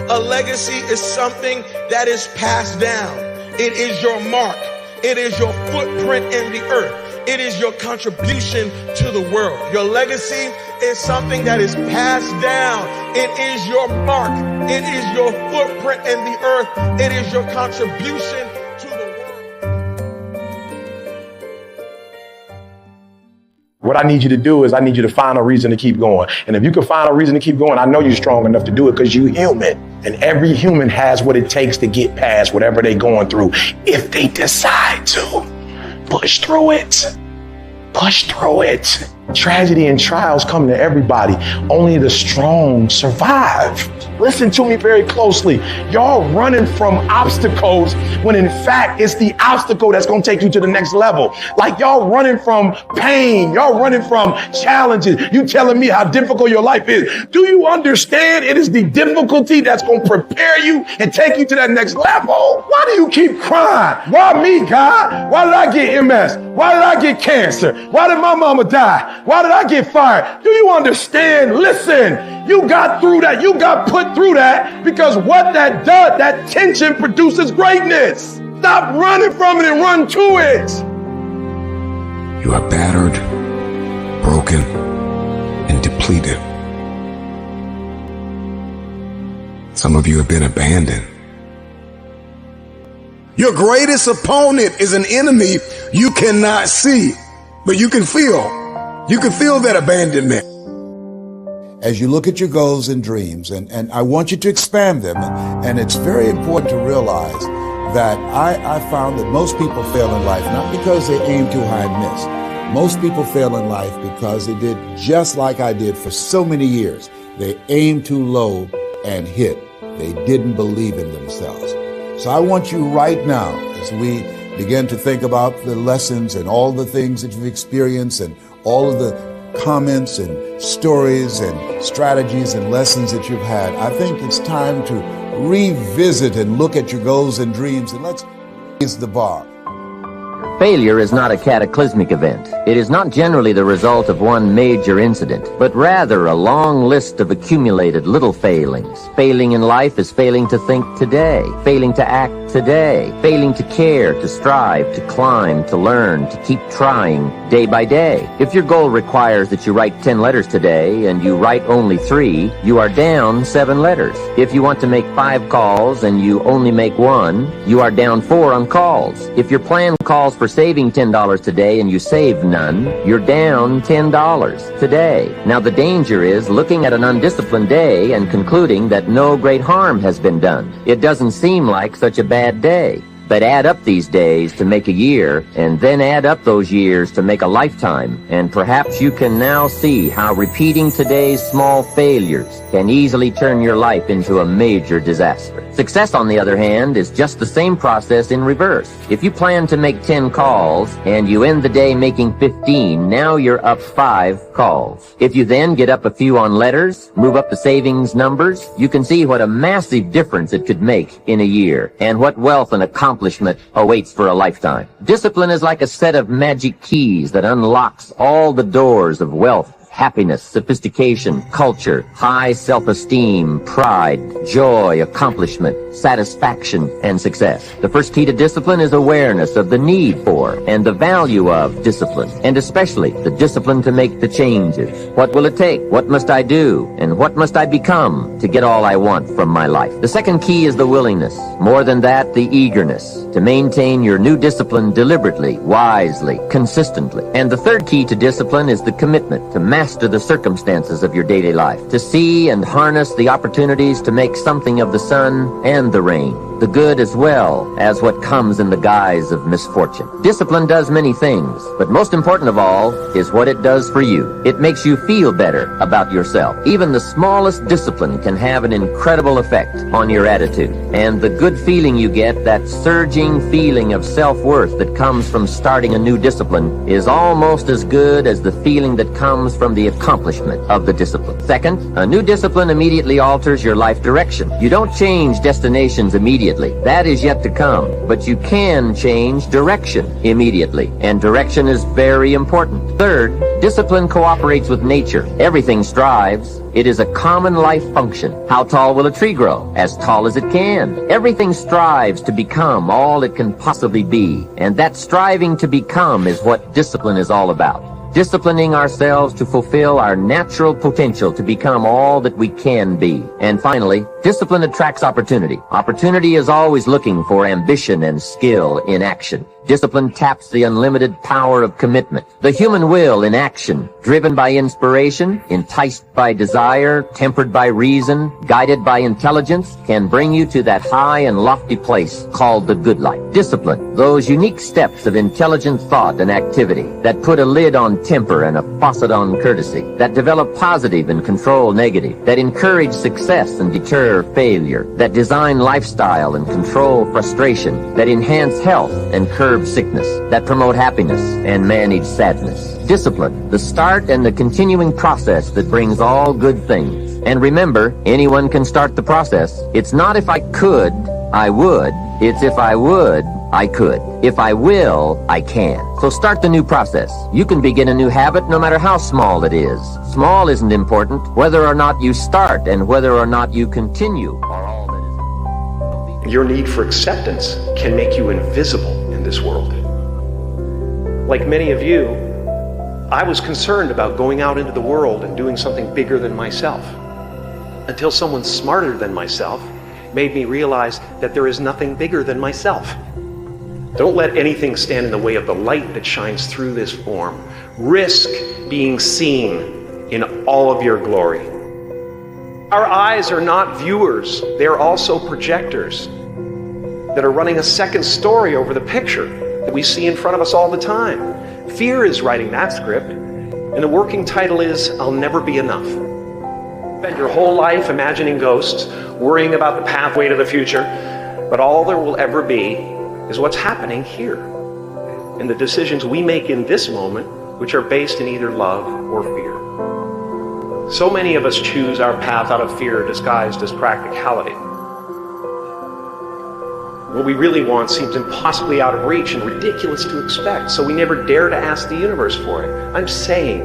A legacy is something that is passed down. It is your mark. It is your footprint in the earth. It is your contribution to the world. Your legacy is something that is passed down. It is your mark. It is your footprint in the earth. It is your contribution to the world. What I need you to do is I need you to find a reason to keep going. And if you can find a reason to keep going, I know you're strong enough to do it because you're human. And every human has what it takes to get past whatever they're going through if they decide to. Push through it. Push through it. Tragedy and trials come to everybody. Only the strong survive. Listen to me very closely. Y'all running from obstacles when in fact it's the obstacle that's going to take you to the next level. Like y'all running from pain. Y'all running from challenges. You telling me how difficult your life is. Do you understand it is the difficulty that's going to prepare you and take you to that next level? Why do you keep crying? Why me, God? Why did I get MS? Why did I get cancer? Why did my mama die? Why did I get fired? Do you understand? Listen, you got through that. You got put through that because what that does, that tension produces greatness. Stop running from it and run to it. You are battered, broken, and depleted. Some of you have been abandoned. Your greatest opponent is an enemy you cannot see, but you can feel. You can feel that abandonment. As you look at your goals and dreams, and I want you to expand them, and it's very important to realize that I found that most people fail in life, not because they aim too high and miss. Most people fail in life because they did just like I did for so many years. They aimed too low and hit. They didn't believe in themselves. So I want you right now, as we begin to think about the lessons and all the things that you've experienced and all of the comments and stories and strategies and lessons that you've had, I think it's time to revisit and look at your goals and dreams, and let's raise the bar. Failure is not a cataclysmic event. It is not generally the result of one major incident, but rather a long list of accumulated little failings. Failing in life is failing to think today, failing to act today, failing to care, to strive, to climb, to learn, to keep trying day by day. If your goal requires that you write 10 letters today and you write only 3, you are down 7 letters. If you want to make 5 calls and you only make 1, you are down 4 on calls. If your plan calls for saving $10 today and you save none, you're down $10 today. Now the danger is looking at an undisciplined day and concluding that no great harm has been done. It doesn't seem like such a bad day. But add up these days to make a year, and then add up those years to make a lifetime, and perhaps you can now see how repeating today's small failures can easily turn your life into a major disaster. Success, on the other hand, is just the same process in reverse. If you plan to make 10 calls, and you end the day making 15, now you're up 5 calls. If you then get up a few on letters, move up the savings numbers, you can see what a massive difference it could make in a year, and what wealth and accomplishment awaits for a lifetime. Discipline is like a set of magic keys that unlocks all the doors of wealth, happiness, sophistication, culture, high self-esteem, pride, joy, accomplishment, satisfaction, and success. The first key to discipline is awareness of the need for and the value of discipline, and especially the discipline to make the changes. What will it take? What must I do? And what must I become to get all I want from my life? The second key is the willingness. More than that, the eagerness to maintain your new discipline deliberately, wisely, consistently. And the third key to discipline is the commitment to master the circumstances of your daily life, to see and harness the opportunities to make something of the sun and the rain, the good as well as what comes in the guise of misfortune. Discipline does many things, but most important of all is what it does for you. It makes you feel better about yourself. Even the smallest discipline can have an incredible effect on your attitude. And the good feeling you get, that surging feeling of self-worth that comes from starting a new discipline, is almost as good as the feeling that comes from the accomplishment of the discipline. Second, a new discipline immediately alters your life direction. You don't change destinations immediately. That is yet to come. But you can change direction immediately. And direction is very important. Third, discipline cooperates with nature. Everything strives. It is a common life function. How tall will a tree grow? As tall as it can. Everything strives to become all it can possibly be. And that striving to become is what discipline is all about. Disciplining ourselves to fulfill our natural potential to become all that we can be. And finally, discipline attracts opportunity. Opportunity is always looking for ambition and skill in action. Discipline taps the unlimited power of commitment. The human will in action, driven by inspiration, enticed by desire, tempered by reason, guided by intelligence, can bring you to that high and lofty place called the good life. Discipline, those unique steps of intelligent thought and activity that put a lid on temper and a faucet on courtesy, that develop positive and control negative, that encourage success and deter failure, that design lifestyle and control frustration, that enhance health and curb sickness, that promote happiness and manage sadness. Discipline, the start and the continuing process that brings all good things. And remember, anyone can start the process. It's not if I could, I would. It's if I would, I could. If I will, I can. So start the new process. You can begin a new habit no matter how small it is. Small isn't important. Whether or not you start and whether or not you continue are all that is. Your need for acceptance can make you invisible in this world. Like many of you, I was concerned about going out into the world and doing something bigger than myself, until someone smarter than myself made me realize that there is nothing bigger than myself. Don't let anything stand in the way of the light that shines through this form. Risk being seen in all of your glory. Our eyes are not viewers, they're also projectors that are running a second story over the picture that we see in front of us all the time. Fear is writing that script, and the working title is, I'll Never Be Enough. Spend your whole life imagining ghosts, worrying about the pathway to the future, but all there will ever be is what's happening here, and the decisions we make in this moment, which are based in either love or fear. So many of us choose our path out of fear disguised as practicality. What we really want seems impossibly out of reach and ridiculous to expect, so we never dare to ask the universe for it. I'm saying,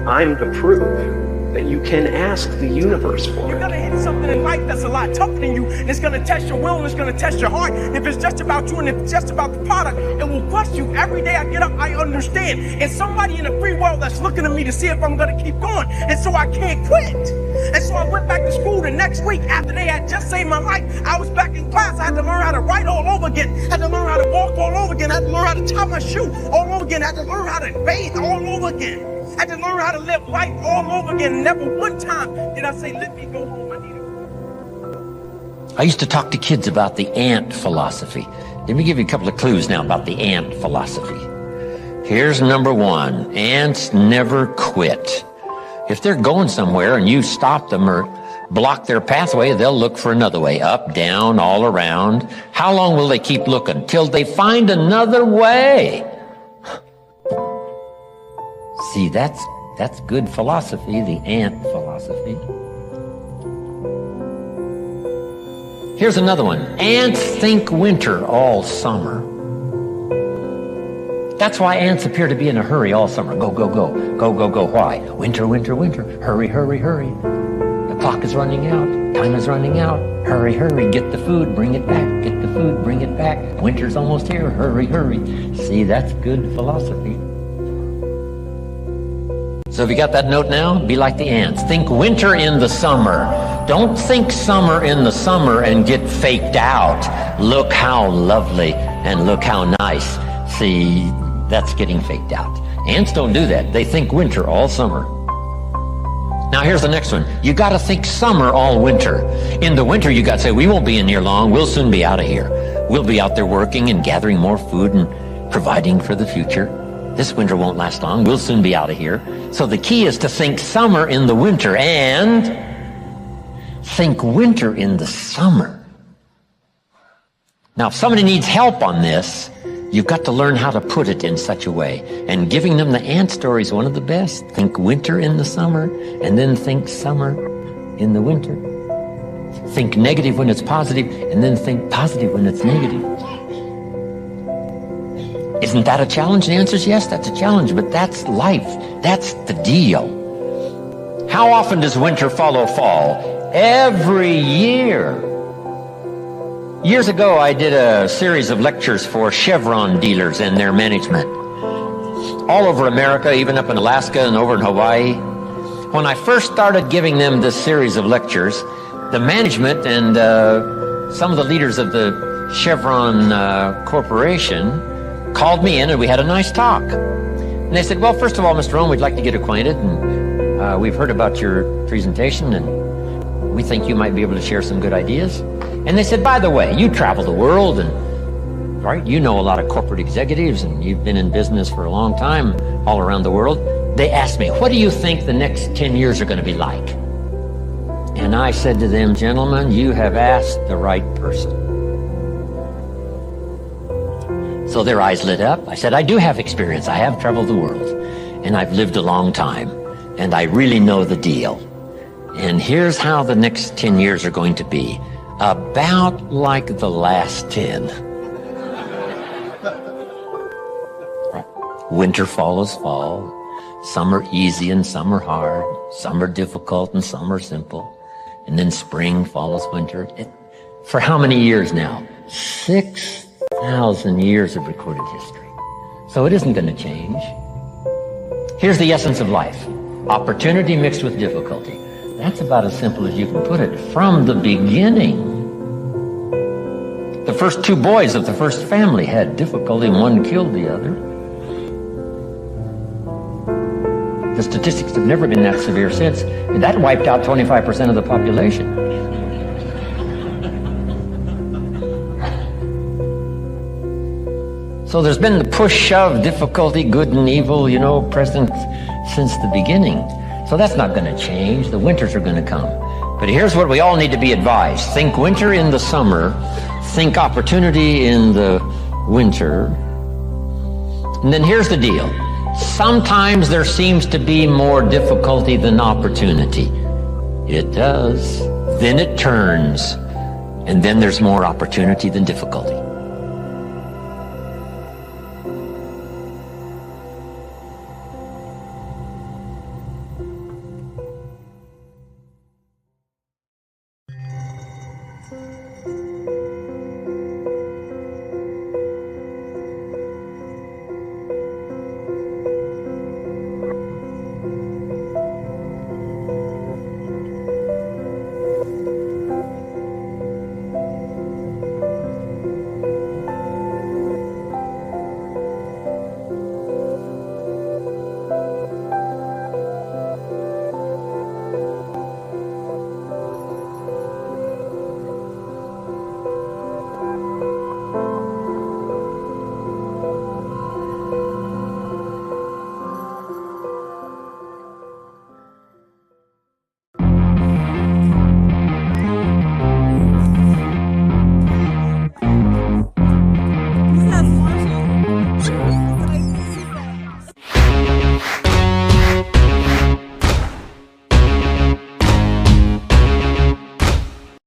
I'm the proof that you can ask the universe for it. You're gonna hit something in life that's a lot tougher than you, and it's gonna test your will, and it's gonna test your heart. If it's just about you and if it's just about the product, it will crush you. Every day I get up, I understand. And somebody in the free world that's looking at me to see if I'm gonna keep going. And so I can't quit. And so I went back to school the next week after they had just saved my life. I was back in class. I had to learn how to write all over again. I had to learn how to walk all over again. I had to learn how to tie my shoe all over again. I had to learn how to bathe all over again. I had to learn how to live life all over again. Never one time did I say, let me go home. I need to go. I used to talk to kids about the ant philosophy. Let me give you a couple of clues now about the ant philosophy. Here's number one. Ants never quit. If they're going somewhere and you stop them or block their pathway, they'll look for another way, up, down, all around. How long will they keep looking? Till they find another way. See, that's good philosophy, the ant philosophy. Here's another one. Ants think winter all summer. That's why ants appear to be in a hurry all summer. Go, go, go. Go, go, go. Why? Winter, winter, winter. Hurry, hurry, hurry. The clock is running out. Time is running out. Hurry, hurry. Get the food. Bring it back. Get the food. Bring it back. Winter's almost here. Hurry, hurry. See, that's good philosophy. So if you got that note now, be like the ants. Think winter in the summer. Don't think summer in the summer and get faked out. Look how lovely and look how nice. See, that's getting faked out. Ants don't do that. They think winter all summer. Now here's the next one. You got to think summer all winter. In the winter, you got to say, we won't be in here long. We'll soon be out of here. We'll be out there working and gathering more food and providing for the future. This winter won't last long. We'll soon be out of here. So the key is to think summer in the winter and think winter in the summer. Now, if somebody needs help on this, You've got to learn how to put it in such a way. And giving them the ant story is one of the best. Think winter in the summer, and then think summer in the winter. Think negative when it's positive, and then think positive when it's negative. Isn't that a challenge? The answer is yes, that's a challenge, but that's life. That's the deal. How often does winter follow fall? Every year. Years ago, I did a series of lectures for Chevron dealers and their management. All over America, even up in Alaska and over in Hawaii. When I first started giving them this series of lectures, the management and some of the leaders of the Chevron Corporation called me in and we had a nice talk. And they said, well, first of all, Mr. Rohn, we'd like to get acquainted, and we've heard about your presentation, and we think you might be able to share some good ideas. And they said, by the way, you travel the world, and right, you know a lot of corporate executives, and you've been in business for a long time all around the world. They asked me, what do you think the next 10 years are going to be like? And I said to them, gentlemen, you have asked the right person. So their eyes lit up. I said, I do have experience. I have traveled the world, and I've lived a long time, and I really know the deal. And here's how the next 10 years are going to be. About like the last 10. Winter follows fall. Some are easy and some are hard. Some are difficult and some are simple. And then spring follows winter. For how many years now? 6,000 years of recorded history. So it isn't going to change. Here's the essence of life. Opportunity mixed with difficulty. That's about as simple as you can put it. From the beginning, the first two boys of the first family had difficulty, and one killed the other. The statistics have never been that severe since. And that wiped out 25% of the population. So there's been the push, shove, difficulty, good and evil, present since the beginning. So that's not going to change. The winters are going to come. But here's what we all need to be advised. Think winter in the summer. Think opportunity in the winter. And then here's the deal. Sometimes there seems to be more difficulty than opportunity. It does. Then it turns. And then there's more opportunity than difficulty.